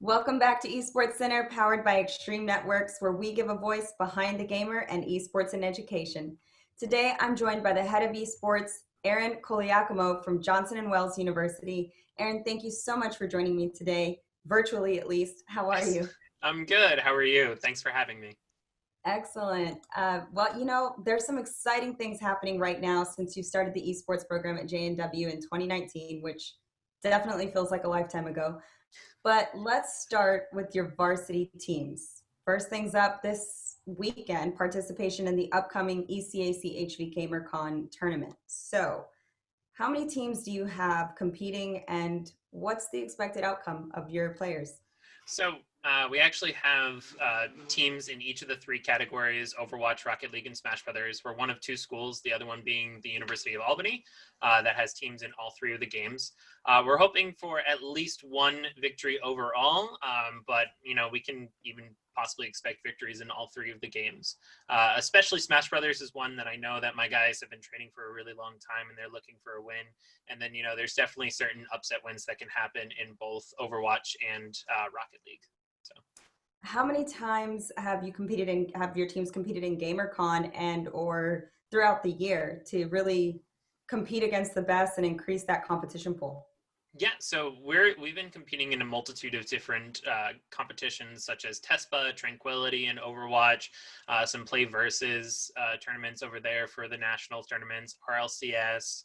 Welcome back to Esports Center, powered by Extreme Networks, where we give a voice behind the gamer and esports in education. Today, I'm joined by the head of esports, Aaron Coaiacomo from Johnson & Wales University. Aaron, thank you so much for joining me today, virtually at least. How are you? I'm good. How are you? Thanks for having me. Excellent. There's some exciting things happening right now since you started the esports program at JNW in 2019, which definitely feels like a lifetime ago. But let's start with your varsity teams. First things up this weekend, participation in the upcoming ECAC HV Gamer Con tournament. So, how many teams do you have competing, and what's the expected outcome of your players? So we actually have teams in each of the three categories: Overwatch, Rocket League, and Smash Brothers. We're one of two schools, the other one being the University of Albany, that has teams in all three of the games. We're hoping for at least one victory overall, but we can even possibly expect victories in all three of the games. Especially Smash Brothers is one that I know that my guys have been training for a really long time, and they're looking for a win. And then there's definitely certain upset wins that can happen in both Overwatch and Rocket League. So, How many times have your teams competed in GamerCon and or throughout the year to really compete against the best and increase that competition pool? yeah, so we've been competing in a multitude of different competitions, such as TESPA, Tranquility, and Overwatch. Some Play Versus tournaments over there for the national tournaments, RLCS.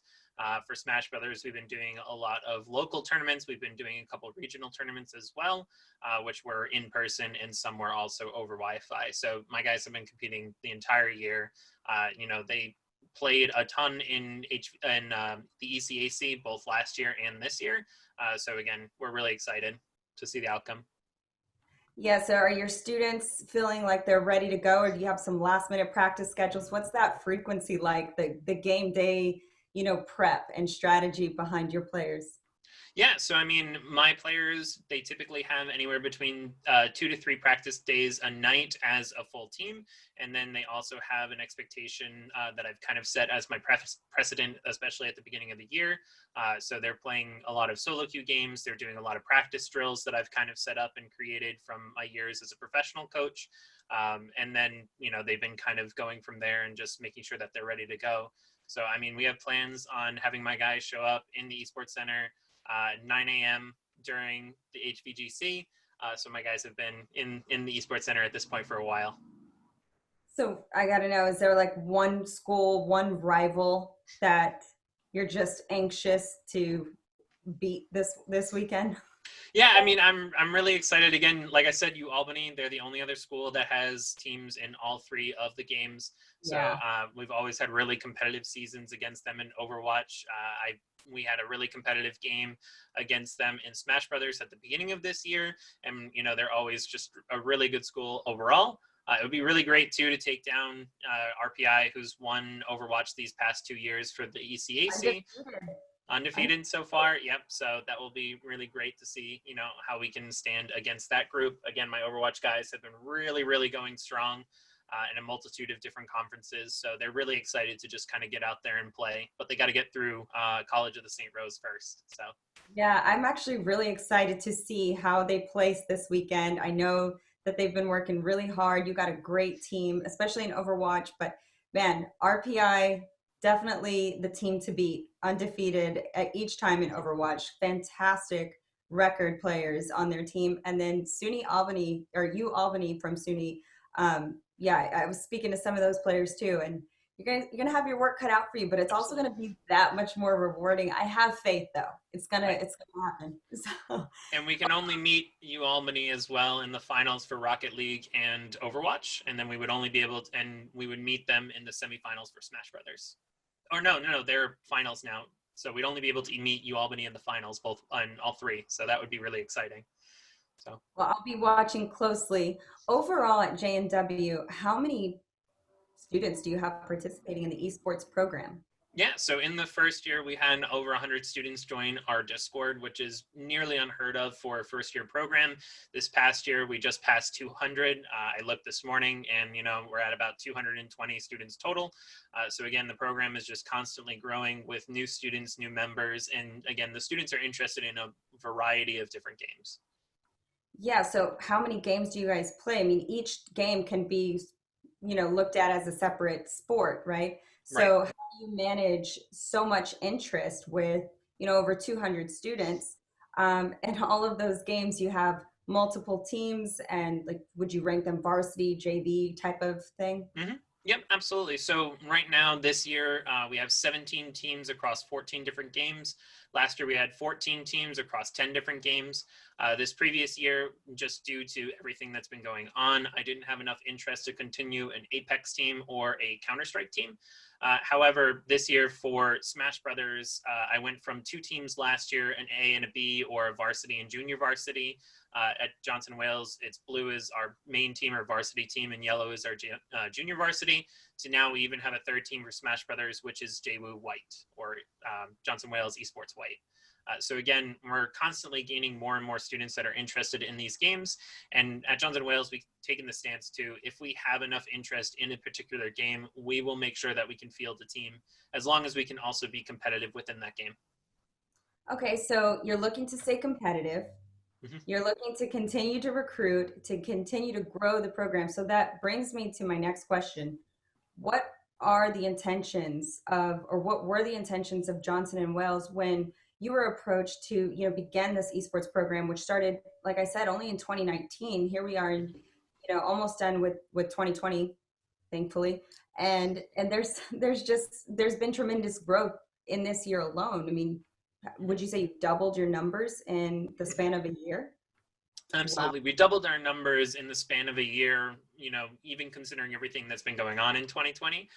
For Smash Brothers, we've been doing a lot of local tournaments. We've been doing a couple of regional tournaments as well, which were in person, and some were also over Wi-Fi. So my guys have been competing the entire year. They played a ton in the ECAC both last year and this year. So again, we're really excited to see the outcome. Yeah, so are your students feeling like they're ready to go, or do you have some last minute practice schedules? What's that frequency like, the game day, prep and strategy behind your players? Yeah, so I mean, my players, they typically have anywhere between 2 to 3 practice days a night as a full team. And then they also have an expectation that I've kind of set as my precedent, especially at the beginning of the year. So they're playing a lot of solo queue games. They're doing a lot of practice drills that I've kind of set up and created from my years as a professional coach. And then, they've been kind of going from there and just making sure that they're ready to go. So, I mean, we have plans on having my guys show up in the Esports Center 9 a.m. during the HVGC. So my guys have been in the Esports Center at this point for a while. So I got to know, is there like one school, one rival that you're just anxious to beat this weekend? Yeah, I mean, I'm really excited. Again, like I said, U Albany, they're the only other school that has teams in all three of the games. So Yeah. we've always had really competitive seasons against them in Overwatch. We had a really competitive game against them in Smash Brothers at the beginning of this year, and they're always just a really good school overall. It would be really great too to take down RPI, who's won Overwatch these past 2 years for the ECAC. Undefeated so far. Yep. So that will be really great to see, how we can stand against that group. Again, my Overwatch guys have been really, really going strong in a multitude of different conferences. So they're really excited to just kind of get out there and play, but they got to get through College of the St. Rose first. So. Yeah, I'm actually really excited to see how they place this weekend. I know that they've been working really hard. You got a great team, especially in Overwatch, but man, RPI definitely the team to beat, undefeated at each time in Overwatch. Fantastic record players on their team. And then SUNY Albany, or U Albany from SUNY. Yeah, I was speaking to some of those players too, and you're gonna have your work cut out for you, but it's also gonna be that much more rewarding. I have faith though. It's gonna happen. So, And we can only meet U Albany as well in the finals for Rocket League and Overwatch, and then we would only be able to, and we would meet them in the semifinals for Smash Brothers. Or no, they're finals now. So we'd only be able to meet U Albany in the finals, both on all three. So that would be really exciting. So. well, I'll be watching closely. Overall at JNW, how many students do you have participating in the esports program? Yeah, so in the first year, we had over 100 students join our Discord, which is nearly unheard of for a first-year program. This past year, we just passed 200. I looked this morning, and we're at about 220 students total. So again, the program is just constantly growing with new students, new members, and again, the students are interested in a variety of different games. Yeah, so how many games do you guys play? I mean, each game can be, looked at as a separate sport, right? Right. So how do you manage so much interest with, over 200 students? And all of those games, you have multiple teams, and like, would you rank them varsity, JV type of thing? Hmm. Yep, absolutely. So right now, this year, we have 17 teams across 14 different games. Last year, we had 14 teams across 10 different games. This previous year, just due to everything that's been going on, I didn't have enough interest to continue an Apex team or a Counter-Strike team. However, this year for Smash Brothers, I went from two teams last year, an A and a B, or a varsity and junior varsity. At Johnson Wales, it's blue is our main team or varsity team, and yellow is our junior varsity. So now we even have a third team for Smash Brothers, which is JWU White, or Johnson Wales Esports White. So again, we're constantly gaining more and more students that are interested in these games. And at Johnson Wales, we've taken the stance to, if we have enough interest in a particular game, we will make sure that we can field the team, as long as we can also be competitive within that game. Okay, so you're looking to stay competitive. Mhm. You're looking to continue to recruit, to continue to grow the program. So that brings me to my next question. What are the intentions of, or what were the intentions of Johnson and Wales when you were approached to, begin this esports program, which started, like I said, only in 2019. Here we are in, almost done with 2020, thankfully. And there's been tremendous growth in this year alone. I mean, would you say you doubled your numbers in the span of a year? Wow. Absolutely. We doubled our numbers in the span of a year, even considering everything that's been going on in 2020.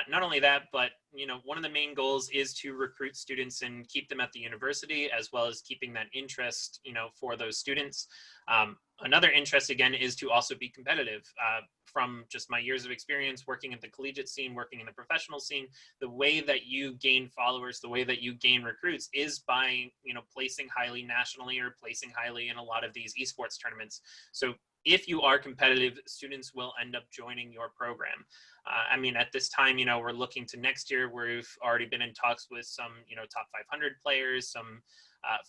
Not only that, but, one of the main goals is to recruit students and keep them at the university, as well as keeping that interest, for those students. Another interest, again, is to also be competitive. From just my years of experience working at the collegiate scene, working in the professional scene, the way that you gain followers, the way that you gain recruits is by, placing highly nationally or placing highly in a lot of these esports tournaments. So if you are competitive, students will end up joining your program. I mean, at this time, we're looking to next year. We've already been in talks with some, top 500 players, some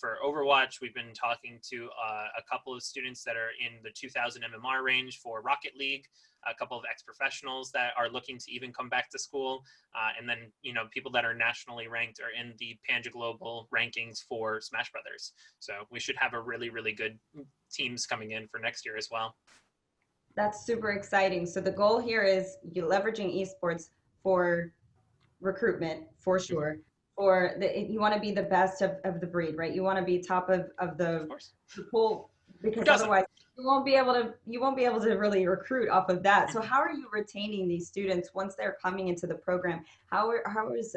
for Overwatch. We've been talking to a couple of students that are in the 2000 MMR range for Rocket League, a couple of ex-professionals that are looking to even come back to school, and then, people that are nationally ranked are in the Panja Global rankings for Smash Brothers. So we should have a really, really good teams coming in for next year as well. That's super exciting. So the goal here is you leveraging esports for recruitment for Mhm. sure. For the you want to be the best of the breed, right? You want to be top of Of course. the pool Who because doesn't? otherwise you won't be able to really recruit off of that. So Mhm. how are you retaining these students once they're coming into the program? How is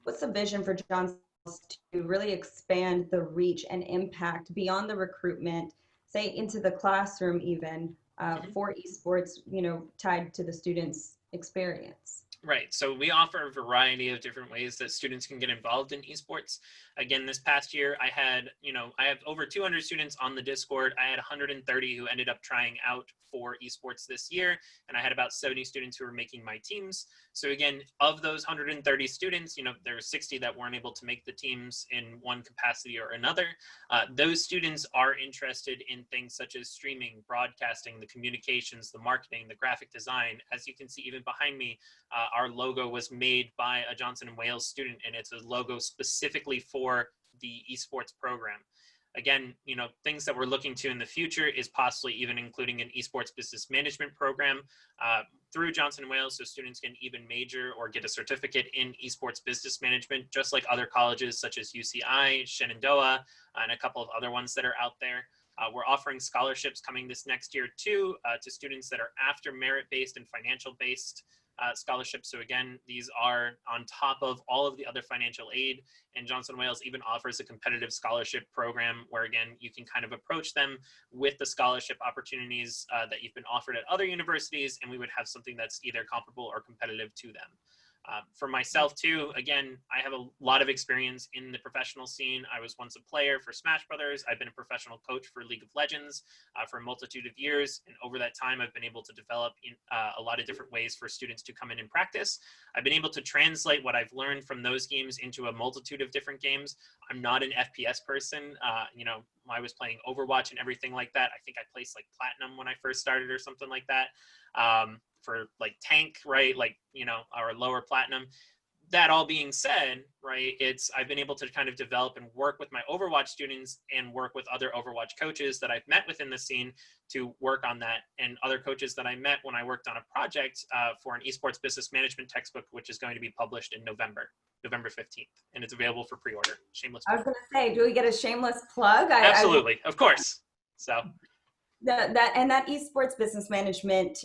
what's the vision for Johnson to really expand the reach and impact beyond the recruitment, say into the classroom even Mhm. for esports, tied to the students' experience? Right. So we offer a variety of different ways that students can get involved in esports. Again, this past year, I have over 200 students on the Discord. I had 130 who ended up trying out for esports this year, and I had about 70 students who were making my teams. So again, of those 130 students, there were 60 that weren't able to make the teams in one capacity or another. Those students are interested in things such as streaming, broadcasting, the communications, the marketing, the graphic design. As you can see, even behind me, our logo was made by a Johnson & Wales student, and it's a logo specifically for the esports program. Again, things that we're looking to in the future is possibly even including an esports business management program through Johnson & Wales, so students can even major or get a certificate in esports business management, just like other colleges such as UCI, Shenandoah, and a couple of other ones that are out there. We're offering scholarships coming this next year too to students that are after merit-based and financial-based scholarships. So again, these are on top of all of the other financial aid, and Johnson Wales even offers a competitive scholarship program where, again, you can kind of approach them with the scholarship opportunities that you've been offered at other universities, and we would have something that's either comparable or competitive to them. For myself too, again, I have a lot of experience in the professional scene. I was once a player for Smash Brothers. I've been a professional coach for League of Legends for a multitude of years. And over that time, I've been able to develop a lot of different ways for students to come in and practice. I've been able to translate what I've learned from those games into a multitude of different games. I'm not an FPS person. I was playing Overwatch and everything like that. I think I placed like platinum when I first started or something like that. For like tank, right? Like, or lower platinum. That all being said, right, I've been able to kind of develop and work with my Overwatch students and work with other Overwatch coaches that I've met within the scene to work on that, and other coaches that I met when I worked on a project for an esports business management textbook, which is going to be published in November 15th, and it's available for pre-order. Shameless plug. I was going to say, do we get a shameless plug? Absolutely, of course. So that esports business management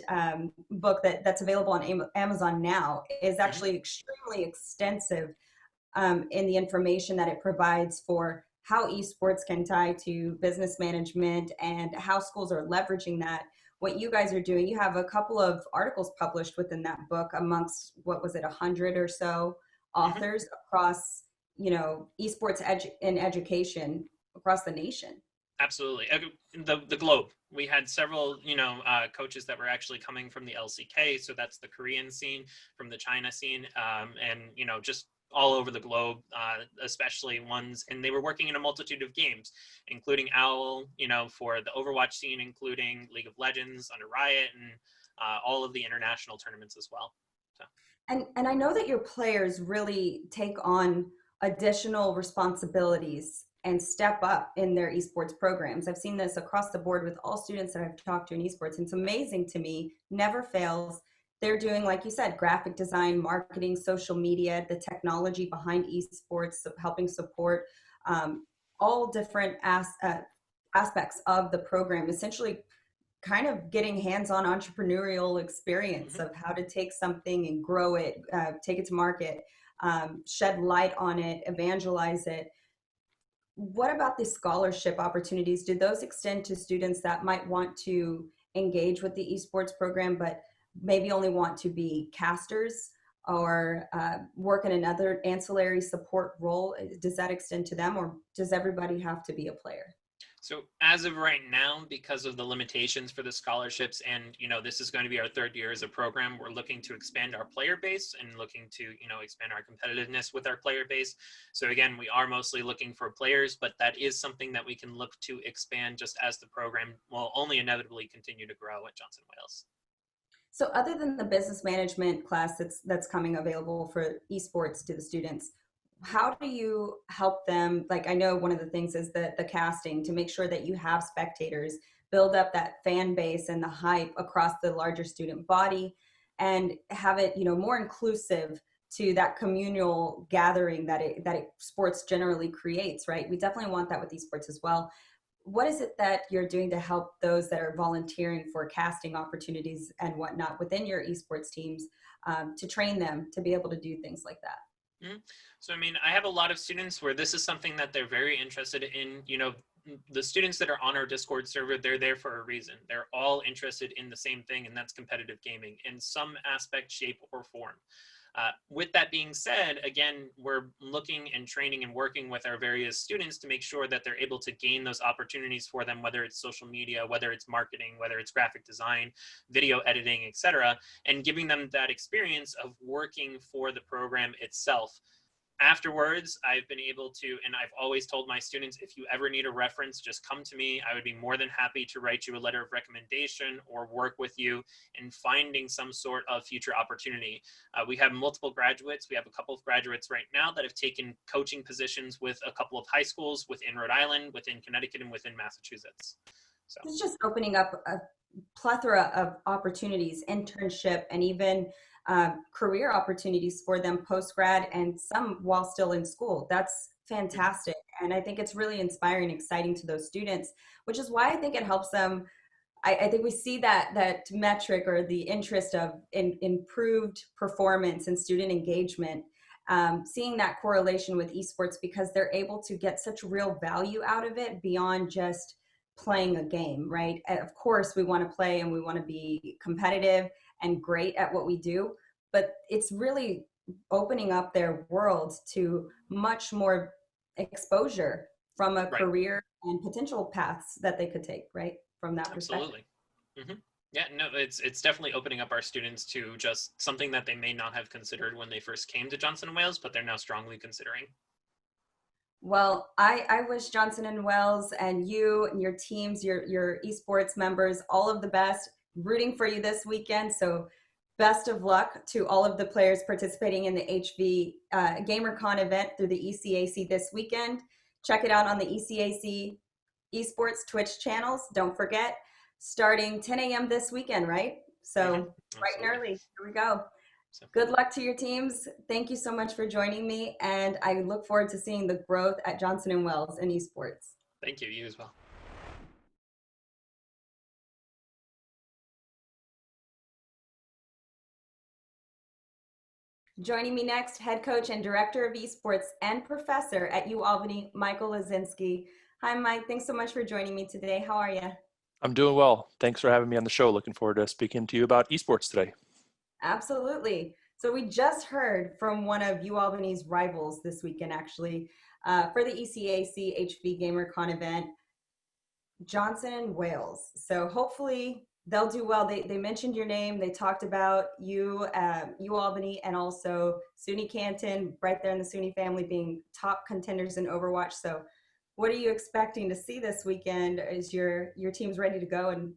book that's available on Amazon now is actually extremely extensive in the information that it provides for how esports can tie to business management and how schools are leveraging that. What you guys are doing, you have a couple of articles published within that book amongst, 100 or so authors across, esports and education across the nation. Absolutely. The globe. We had several, coaches that were actually coming from the LCK. So that's the Korean scene, from the China scene, and, just all over the globe, especially ones. And they were working in a multitude of games, including OWL, for the Overwatch scene, including League of Legends under Riot, and all of the international tournaments as well. So. And I know that your players really take on additional responsibilities and step up in their esports programs. I've seen this across the board with all students that I've talked to in esports. And it's amazing to me, never fails. They're doing, like you said, graphic design, marketing, social media, the technology behind esports, helping support all different aspects of the program, essentially kind of getting hands-on entrepreneurial experience of how to take something and grow it, take it to market, shed light on it, evangelize it. What about the scholarship opportunities? Do those extend to students that might want to engage with the esports program, but maybe only want to be casters or work in another ancillary support role? Does that extend to them, or does everybody have to be a player? So as of right now, because of the limitations for the scholarships, and this is going to be our third year as a program, we're looking to expand our player base and looking to expand our competitiveness with our player base. So again, we are mostly looking for players, but that is something that we can look to expand just as the program will only inevitably continue to grow at Johnson Wales. So other than the business management class that's coming available for esports to the students, how do you help them? Like, I know one of the things is the casting, to make sure that you have spectators, build up that fan base and the hype across the larger student body, and have it, more inclusive to that communal gathering that sports generally creates, right? We definitely want that with esports as well. What is it that you're doing to help those that are volunteering for casting opportunities and whatnot within your esports teams to train them to be able to do things like that? So, I have a lot of students where this is something that they're very interested in. The students that are on our Discord server, they're there for a reason. They're all interested in the same thing, and that's competitive gaming in some aspect, shape, or form. With that being said, again, we're looking and training and working with our various students to make sure that they're able to gain those opportunities for them, whether it's social media, whether it's marketing, whether it's graphic design, video editing, etc., and giving them that experience of working for the program itself. Afterwards, I've been able to, and I've always told my students, if you ever need a reference, just come to me. I would be more than happy to write you a letter of recommendation or work with you in finding some sort of future opportunity. We have multiple graduates. We have a couple of graduates right now that have taken coaching positions with a couple of high schools within Rhode Island, within Connecticut, and within Massachusetts. So it's just opening up a plethora of opportunities, internship, and even career opportunities for them post-grad, and some while still in school. That's fantastic. And I think it's really inspiring and exciting to those students, which is why I think it helps them. I think we see that metric, or the interest of improved performance and student engagement, seeing that correlation with esports, because they're able to get such real value out of it beyond just playing a game, right? Of course, we want to play and we want to be competitive and great at what we do, but it's really opening up their world to much more exposure from a Right. career and potential paths that they could take, right? From that perspective. Absolutely. Hmm. Yeah, no, it's definitely opening up our students to just something that they may not have considered when they first came to Johnson and Wales, but they're now strongly considering. Well, I wish Johnson and Wales and you and your teams, your esports members, all of the best. Rooting for you this weekend. So best of luck to all of the players participating in the HV Gamer Con event through the ECAC this weekend. Check it out on the ECAC Esports Twitch channels. Don't forget, starting 10 a.m. this weekend, right? Hmm. So bright and Absolutely. early. Here we go. So Good luck to your teams. Thank you so much for joining me, and I look forward to seeing the growth at Johnson and Wales in esports. thank you. You as well. Joining me next, head coach and director of esports and professor at U Albany, Michael Lazinski. Hi, Mike. Thanks so much for joining me today. How are you? I'm doing well. Thanks for having me on the show. Looking forward to speaking to you about esports today. Absolutely. So we just heard from one of U Albany's rivals this weekend, actually, for the ECAC HV Gamer Con event, Johnson and Wales. So hopefully they'll do well. They mentioned your name. They talked about you, U Albany, and also SUNY Canton, right there in the SUNY family, being top contenders in Overwatch. So what are you expecting to see this weekend? Is your team's ready to go and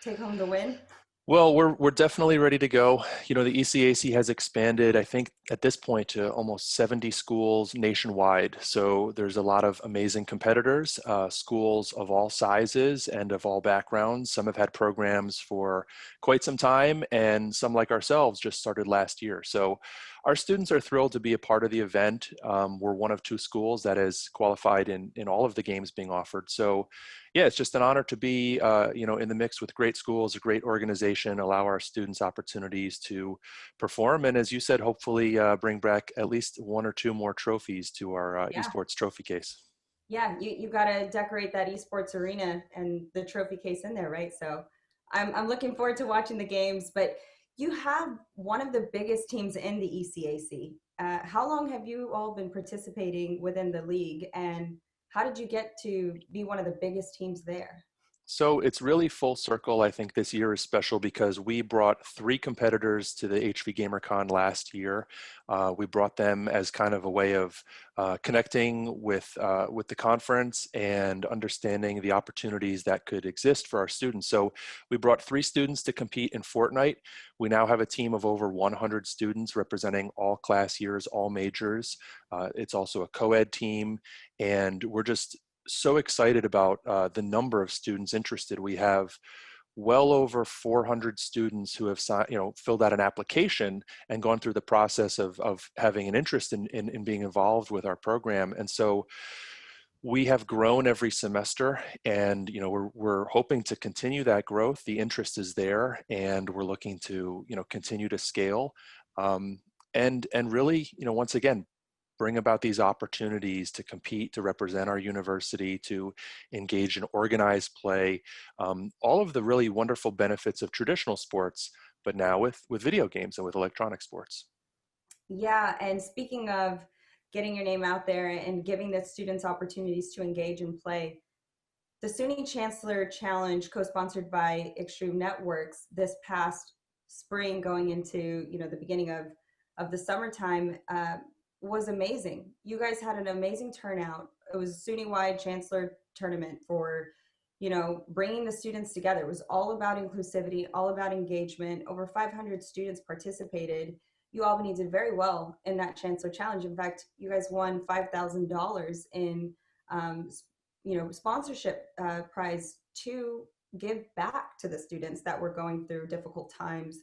take home the win? Well, we're definitely ready to go. You know, the ECAC has expanded, I think, at this point to almost 70 schools nationwide. So there's a lot of amazing competitors, schools of all sizes and of all backgrounds. Some have had programs for quite some time, and some, like ourselves, just started last year. So our students are thrilled to be a part of the event. We're one of two schools that is qualified in all of the games being offered. So yeah, it's just an honor to be, in the mix with great schools, a great organization, allow our students opportunities to perform. And as you said, hopefully bring back at least one or two more trophies to our Yeah. esports trophy case. Yeah, you got to decorate that esports arena and the trophy case in there, right? So I'm looking forward to watching the games, but you have one of the biggest teams in the ECAC. How long have you all been participating within the league, and how did you get to be one of the biggest teams there? So it's really full circle. I think this year is special because we brought three competitors to the HV Gamer Con last year. We brought them as kind of a way of connecting with the conference and understanding the opportunities that could exist for our students. So we brought three students to compete in Fortnite. We now have a team of over 100 students representing all class years, all majors. It's also a co-ed team, and we're just so excited about the number of students interested. We have well over 400 students who have filled out an application and gone through the process of having an interest in being involved with our program. And so we have grown every semester, and we're hoping to continue that growth. The interest is there, and we're looking to continue to scale, and really once again bring about these opportunities to compete, to represent our university, to engage in organized play, all of the really wonderful benefits of traditional sports, but now with video games and with electronic sports. Yeah, and speaking of getting your name out there and giving the students opportunities to engage and play, the SUNY Chancellor Challenge, co-sponsored by Extreme Networks, this past spring, going into the beginning of the summertime, was amazing. You guys had an amazing turnout. It was a SUNY-wide Chancellor tournament for bringing the students together. It was all about inclusivity, all about engagement. Over 500 students participated. U Albany did very well in that Chancellor Challenge. In fact, you guys won $5,000 in sponsorship prize to give back to the students that were going through difficult times.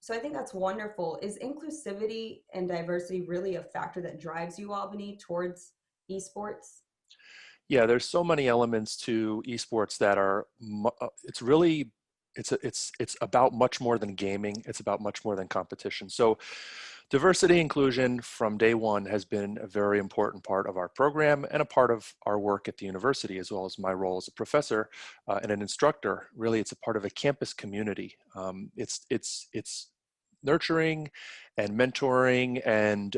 So I think that's wonderful. Is inclusivity and diversity really a factor that drives U Albany towards esports? Yeah, there's so many elements to esports that are it's really it's about much more than gaming. It's about much more than competition. So diversity inclusion from day one has been a very important part of our program and a part of our work at the university, as well as my role as a professor and an instructor. Really, it's a part of a campus community. It's nurturing and mentoring and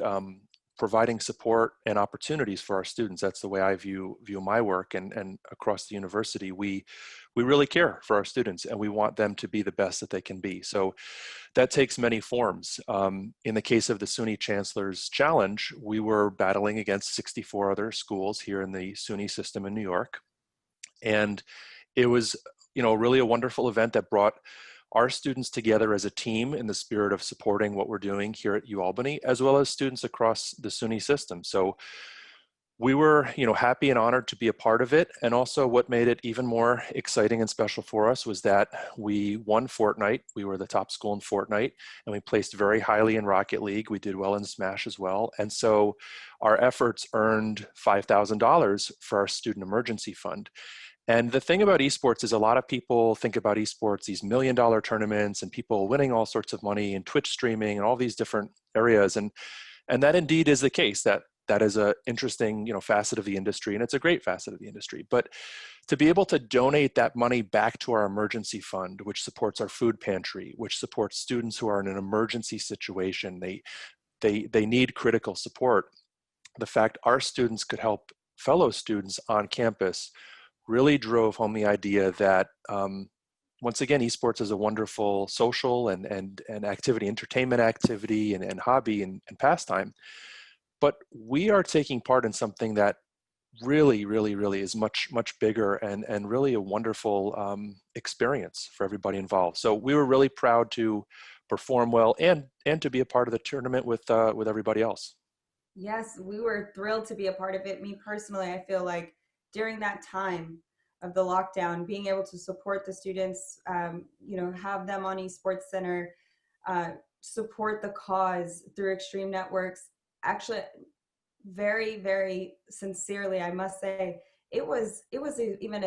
providing support and opportunities for our students. That's the way I view my work, and across the university, we really care for our students, and we want them to be the best that they can be. So that takes many forms. In the case of the SUNY Chancellor's Challenge, we were battling against 64 other schools here in the SUNY system in New York. And it was, really a wonderful event that brought our students together as a team in the spirit of supporting what we're doing here at U Albany, as well as students across the SUNY system. So we were, happy and honored to be a part of it. And also what made it even more exciting and special for us was that we won Fortnite. We were the top school in Fortnite, and we placed very highly in Rocket League. We did well in Smash as well. And so our efforts earned $5,000 for our student emergency fund. And the thing about esports is a lot of people think about esports, these $1 million tournaments and people winning all sorts of money and Twitch streaming and all these different areas. And that indeed is the case. That is a interesting, facet of the industry, and it's a great facet of the industry. But to be able to donate that money back to our emergency fund, which supports our food pantry, which supports students who are in an emergency situation, they need critical support. The fact our students could help fellow students on campus really drove home the idea that, once again, esports is a wonderful social and activity, entertainment activity and hobby and pastime. But we are taking part in something that really, really, really is much, much bigger and really a wonderful experience for everybody involved. So we were really proud to perform well and to be a part of the tournament with everybody else. Yes, we were thrilled to be a part of it. Me personally, I feel like during that time of the lockdown, being able to support the students, have them on Esports Center, support the cause through Extreme Networks, actually, very, very sincerely, I must say, it was even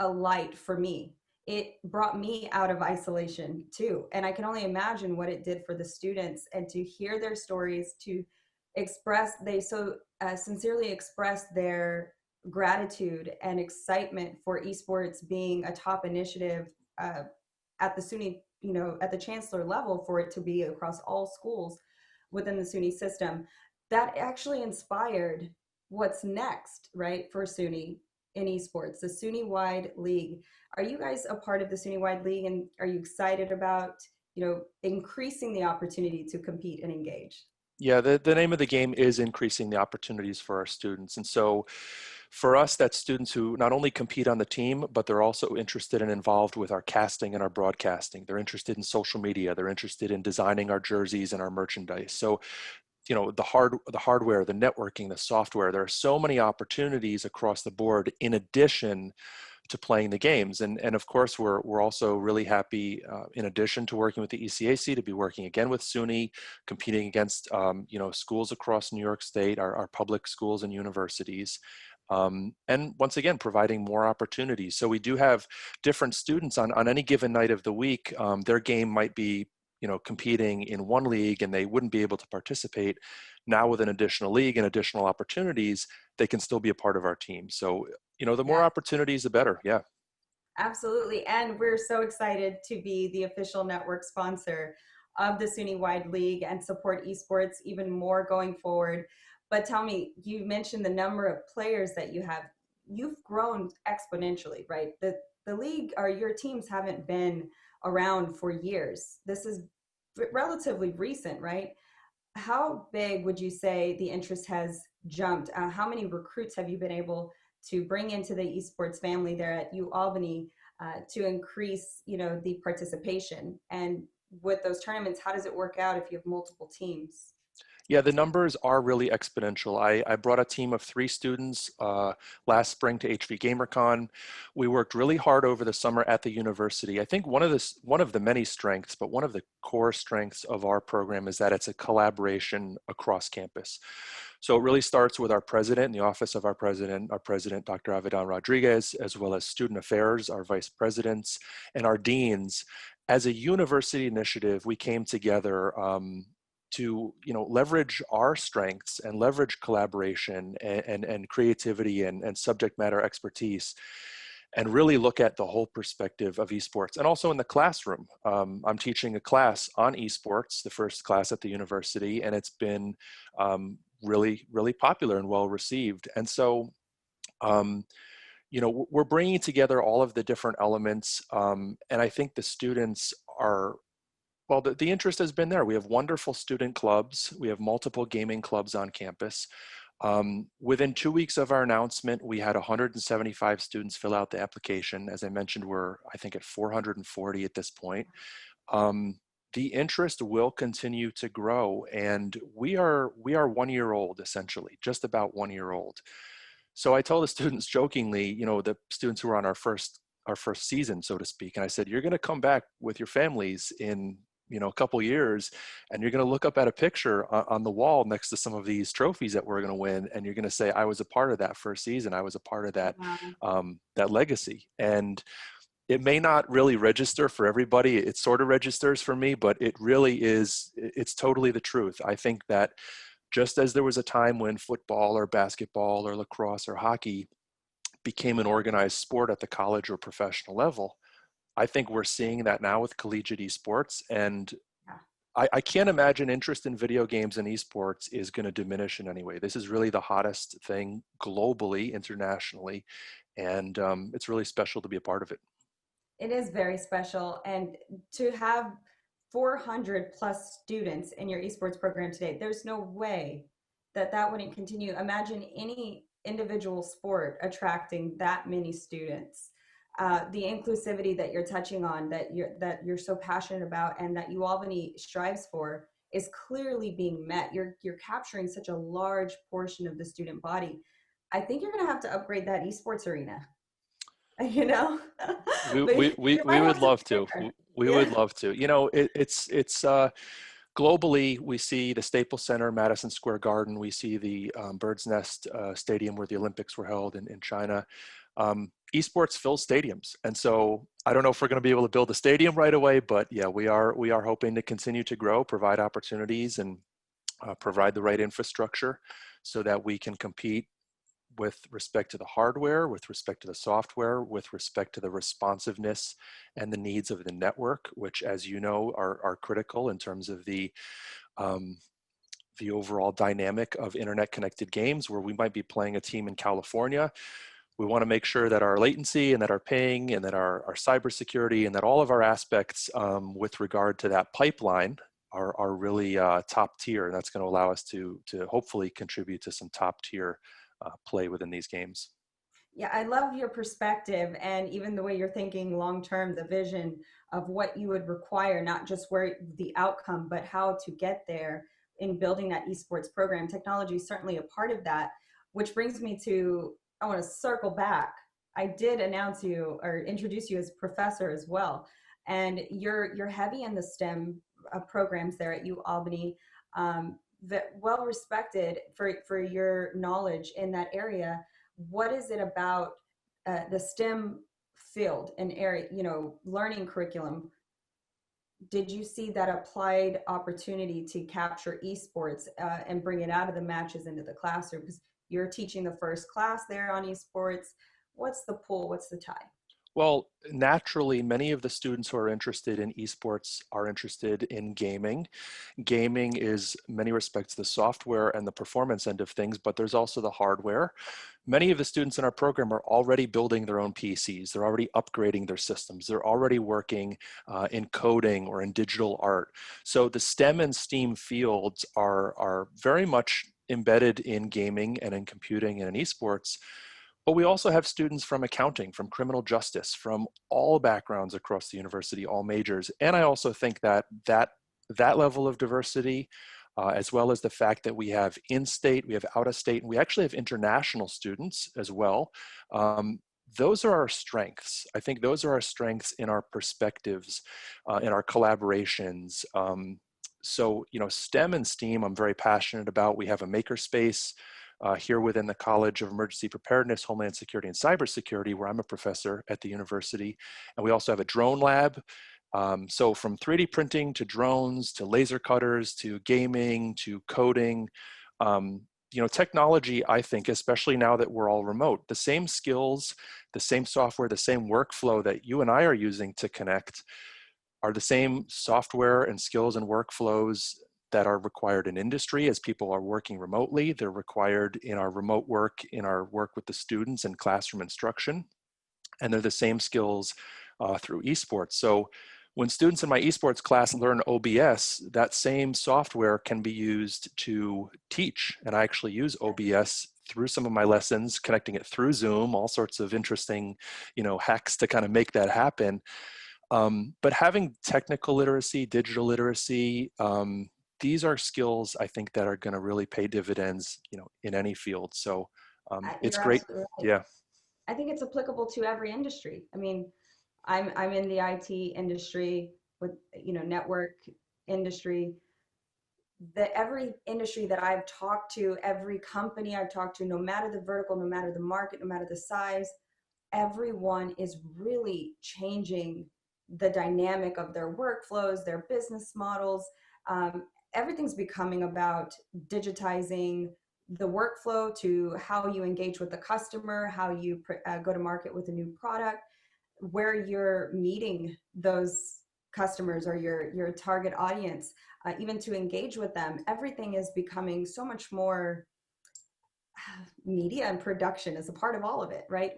a light for me. It brought me out of isolation too. And I can only imagine what it did for the students, and to hear their stories, to they so sincerely expressed their gratitude and excitement for esports being a top initiative at the SUNY, at the chancellor level, for it to be across all schools within the SUNY system. That actually inspired what's next, right, for SUNY in esports, the SUNY-wide league. Are you guys a part of the SUNY-wide league, and are you excited about, increasing the opportunity to compete and engage? Yeah, the name of the game is increasing the opportunities for our students. And so for us, that's students who not only compete on the team, but they're also interested and involved with our casting and our broadcasting. They're interested in social media. They're interested in designing our jerseys and our merchandise. So, the hardware, the networking, the software, there are so many opportunities across the board in addition to playing the games. And of course, we're also really happy, in addition to working with the ECAC, to be working again with SUNY, competing against schools across New York State, our public schools and universities. And once again, providing more opportunities. So we do have different students on any given night of the week. Their game might be competing in one league and they wouldn't be able to participate. Now with an additional league and additional opportunities, they can still be a part of our team. So, the more opportunities, the better. Yeah. Absolutely. And we're so excited to be the official network sponsor of the SUNY-wide league and support esports even more going forward. But tell me, you mentioned the number of players that you have. You've grown exponentially, right? The league, or your teams, haven't been around for years. This is relatively recent, right? How big would you say the interest has jumped? How many recruits have you been able to bring into the esports family there at U Albany to increase, the participation? And with those tournaments, how does it work out if you have multiple teams? Yeah, the numbers are really exponential. I brought a team of 3 students last spring to HV Gamer Con. We worked really hard over the summer at the university. I think one of the many strengths, but one of the core strengths of our program is that it's a collaboration across campus. So it really starts with our president, in the office of our president, Dr. Avidan Rodriguez, as well as student affairs, our vice presidents, and our deans. As a university initiative, we came together to leverage our strengths and leverage collaboration and creativity and subject matter expertise. and really look at the whole perspective of esports. And also in the classroom, I'm teaching a class on esports, the first class at the university, and it's been really, really popular and well received. And so, you know, we're bringing together all of the different elements, and I think the students are, well, the interest has been there. We have wonderful student clubs. We have multiple gaming clubs on campus. Within 2 weeks of our announcement, we had 175 students fill out the application. As I mentioned, we're, I think, at 440 at this point. The interest will continue to grow, and we are 1 year old, essentially, just about 1 year old. So I told the students jokingly, you know, the students who were on our first season, so to speak, and I said, you're going to come back with your families in, you know, a couple years, and you're going to look up at a picture on the wall next to some of these trophies that we're going to win, and you're going to say, I was a part of that first season. I was a part of that, that legacy. And it may not really register for everybody. It sort of registers for me, but it really is, it's totally the truth. I think that just as there was a time when football or basketball or lacrosse or hockey became an organized sport at the college or professional level, I think we're seeing that now with collegiate esports. And I can't imagine interest in video games and esports is going to diminish in any way. This is really the hottest thing globally, internationally, and it's really special to be a part of it. It is very special. And to have 400 plus students in your esports program today, there's no way that that wouldn't continue. Imagine any individual sport attracting that many students. The inclusivity that you're touching on, that you're so passionate about, and that U Albany strives for, is clearly being met. You're capturing such a large portion of the student body. I think you're going to have to upgrade that esports arena. You know, We would love to. We would Yeah. love to. You know, it's globally, we see the Staples Center, Madison Square Garden. We see the Bird's Nest Stadium where the Olympics were held in China. Esports fills stadiums, and so I don't know if we're going to be able to build a stadium right away, but yeah, we are hoping to continue to grow, provide opportunities, and provide the right infrastructure so that we can compete with respect to the hardware, with respect to the software, with respect to the responsiveness and the needs of the network, which, as you know, are critical in terms of the overall dynamic of internet connected games, where we might be playing a team in California. We want to make sure that our latency and that our ping and that our cybersecurity and that all of our aspects with regard to that pipeline are really top tier. And that's going to allow us to hopefully contribute to some top tier play within these games. Yeah, I love your perspective, and even the way you're thinking long term, the vision of what you would require, not just where the outcome, but how to get there in building that esports program. Technology is certainly a part of that, which brings me to, I want to circle back. I did announce you or introduce you as professor as well, and you're heavy in the STEM programs there at U Albany. That well respected for your knowledge in that area. What is it about the STEM field and area, you know, learning curriculum? Did you see that applied opportunity to capture esports and bring it out of the matches into the classroom? Because you're teaching the first class there on esports. What's the pull? What's the tie? Well, naturally, many of the students who are interested in esports are interested in gaming. Gaming is, in many respects, the software and the performance end of things, but there's also the hardware. Many of the students in our program are already building their own PCs. They're already upgrading their systems. They're already working in coding or in digital art. So the STEM and STEAM fields are very much embedded in gaming and in computing and in esports. But we also have students from accounting, from criminal justice, from all backgrounds across the university, all majors. And I also think that level of diversity, as well as the fact that we have in-state, we have out-of-state, and we actually have international students as well. Those are our strengths. I think those are our strengths in our perspectives, in our collaborations. So, you know, STEM and STEAM, I'm very passionate about. We have a makerspace here within the College of Emergency Preparedness, Homeland Security, and Cybersecurity, where I'm a professor at the university. And we also have a drone lab. So from 3D printing to drones to laser cutters to gaming to coding, technology, I think, especially now that we're all remote, the same skills, the same software, the same workflow that you and I are using to connect are the same software and skills and workflows that are required in industry as people are working remotely. They're required in our remote work, in our work with the students and classroom instruction. And they're the same skills through esports. So when students in my esports class learn OBS, that same software can be used to teach. And I actually use OBS through some of my lessons, connecting it through Zoom, all sorts of interesting, hacks to kind of make that happen. But having technical literacy, digital literacy, these are skills I think that are going to really pay dividends, in any field. So it's You're great. absolutely right. Yeah. I think it's applicable to every industry. I mean, I'm in the IT industry with, network industry. Every industry that I've talked to, every company I've talked to, no matter the vertical, no matter the market, no matter the size, everyone is really changing the dynamic of their workflows, their business models. Everything's becoming about digitizing the workflow to how you engage with the customer, how you go to market with a new product, where you're meeting those customers or your target audience, even to engage with them. Everything is becoming so much more media, and production is a part of all of it, right?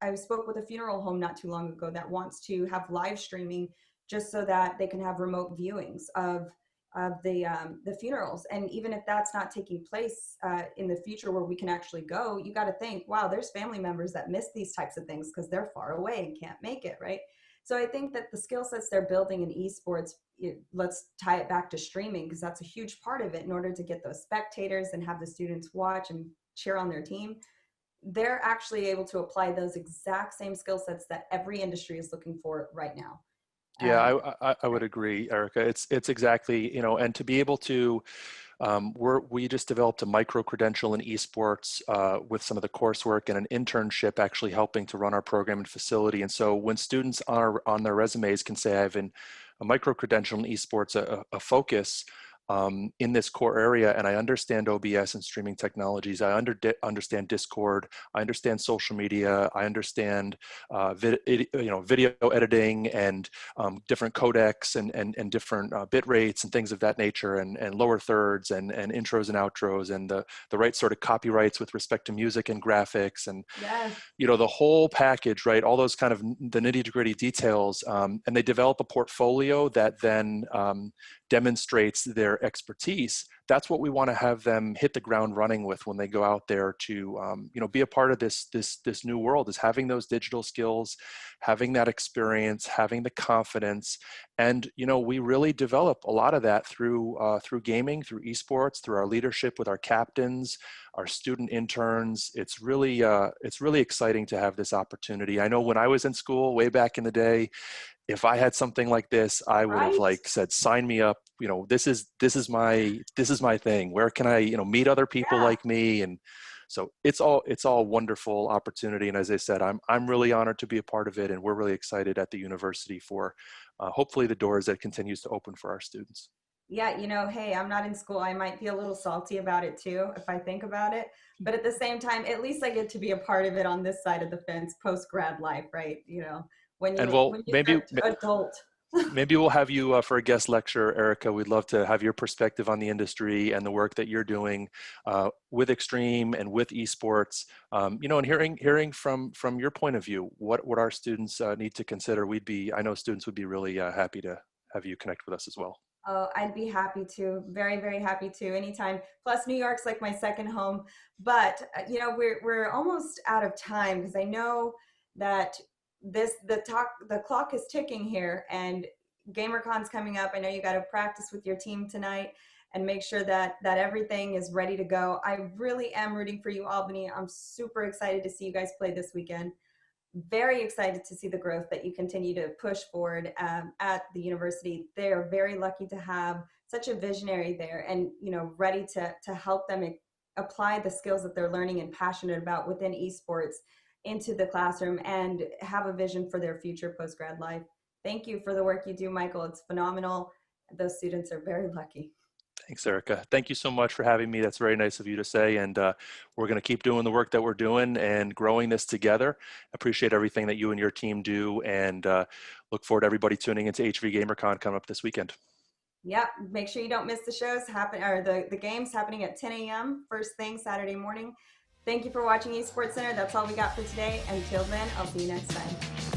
I spoke with a funeral home not too long ago that wants to have live streaming just so that they can have remote viewings of the funerals. And even if that's not taking place in the future where we can actually go, you got to think, wow, there's family members that miss these types of things because they're far away and can't make it, right? So I think that the skill sets they're building in esports, let's tie it back to streaming, because that's a huge part of it in order to get those spectators and have the students watch and cheer on their team. They're actually able to apply those exact same skill sets that every industry is looking for right now. Yeah, I would agree, Erica. It's exactly, and to be able to, we just developed a micro credential in esports with some of the coursework and an internship actually helping to run our program and facility. And so when students are on their resumes can say I have a micro credential in esports, a focus in this core area, and I understand OBS and streaming technologies. I understand Discord. I understand social media. I understand video editing and different codecs and different bit rates and things of that nature, and lower thirds and intros and outros and the right sort of copyrights with respect to music and graphics and Yes. the whole package, right? All those kind of the nitty-gritty details, and they develop a portfolio that then demonstrates their expertise. That's what we want to have them hit the ground running with when they go out there to be a part of this new world, is having those digital skills, having that experience, having the confidence. And we really develop a lot of that through gaming, through esports, through our leadership with our captains, our student interns. It's really exciting to have this opportunity. I know when I was in school way back in the day, if I had something like this, I would have said, sign me up. This is my thing. Where can I, meet other people like me? And so it's all wonderful opportunity. And as I said, I'm really honored to be a part of it. And we're really excited at the university for hopefully the doors that continues to open for our students. Yeah, hey, I'm not in school. I might be a little salty about it too, if I think about it. But at the same time, at least I get to be a part of it on this side of the fence, post-grad life, right? When And you maybe start to adult. maybe we'll have you for a guest lecture, Erica. We'd love to have your perspective on the industry and the work that you're doing with Extreme and with esports. And hearing from your point of view, what our students need to consider. I know students would be really happy to have you connect with us as well. Oh, I'd be happy to. Very, very happy to. Anytime. Plus, New York's like my second home. But we're almost out of time, because I know that the clock is ticking here, and GamerCon's coming up. I know you got to practice with your team tonight and make sure that everything is ready to go. I really am rooting for you, Albany. I'm super excited to see you guys play this weekend. Very excited to see the growth that you continue to push forward at the university. They are very lucky to have such a visionary there, and ready to help them apply the skills that they're learning and passionate about within esports into the classroom, and have a vision for their future post-grad life. Thank you for the work you do, Michael. It's phenomenal. Those students are very lucky. Thanks, Erica. Thank you so much for having me. That's very nice of you to say. And we're going to keep doing the work that we're doing and growing this together. Appreciate everything that you and your team do, and look forward to everybody tuning into HV Gamer Con coming up this weekend. Yep. Make sure you don't miss the shows the games happening at 10 a.m. first thing Saturday morning. Thank you for watching Esports Center. That's all we got for today. Until then, I'll see you next time.